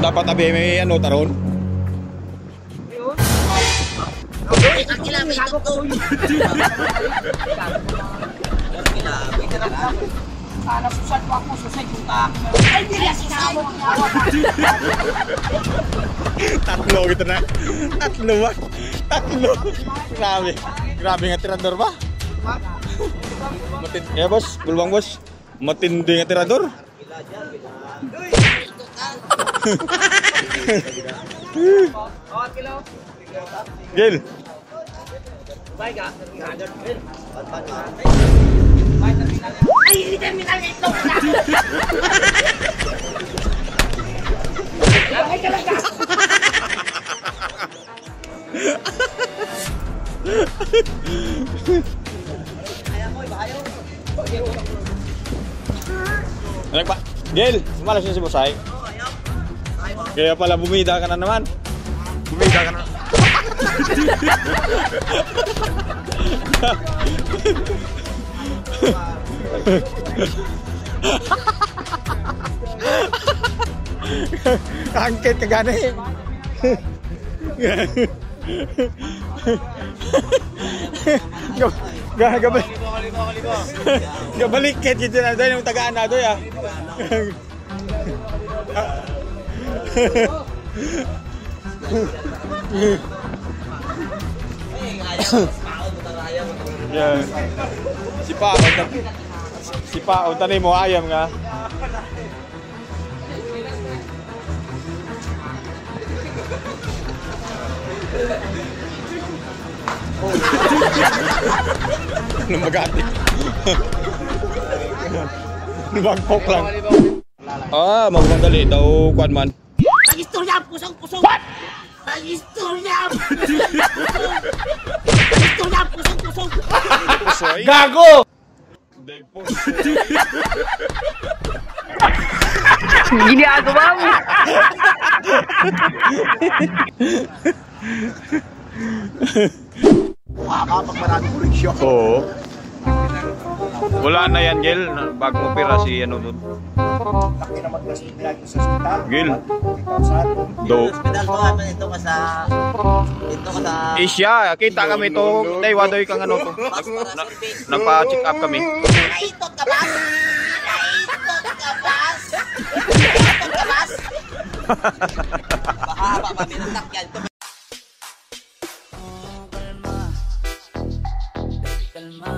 Dapat abi may ano taron. Ang kilami ito to. Sana susad ko ako, susay kung ka. Ay, hindi na sinamo. Tatlo gitu na. Tatlo ba? Tatlo. Grabe. Grabe nga tirador ba? Matindi. Ya bos, gulwang bos. Matindi nga tirador. Gil. Ay, hindi terminal ito. Ay, talaga. Ano ba? Gil, malas yun si Bosay. Kaya pala bumida ka na naman. Bumida ka na. Angket ka gani. Gabaliket gitu na doon yung tagaan na doon ya. Yeah. Si Pao tani mo ayam nga. Lumagati. Lumagpok lang. Ah, magmanggali daw kuan man. Istorya, pusong-pusong. What? Istorya. Istorya, pusong-pusong. Gago! Ginagawa mo. Kapag maraming koleksyon. Oo. Wala na yan, Gil. Bago mo pira si ano doon. Laki naman kasi lagi sa ospital. Gil. 3,000. Do. Hospital to kami dito ka sa Isya, kita kami to. Taywadoy kang ano to. Nagpa-check up kami. Naitot ka ba? Naitot ka ba? Naitot ka ba? Bahaba pa minasakyan. Kalma.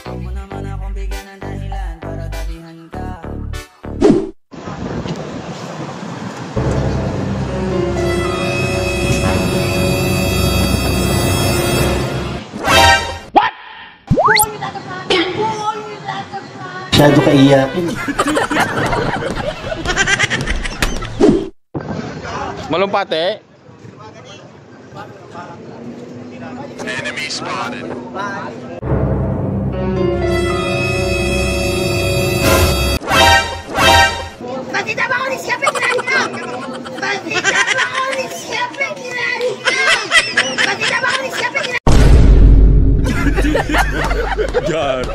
Huwag mo naman akong bigyan ng dahilan para tabihan ka. What? Masyado ka iyakin. Malumpate. Enemy spotted. Bakit naman ako ni siya pinari ka? Bakit naman ako ni siya pinari ka? Bakit naman ako ni siya pinari ka? God.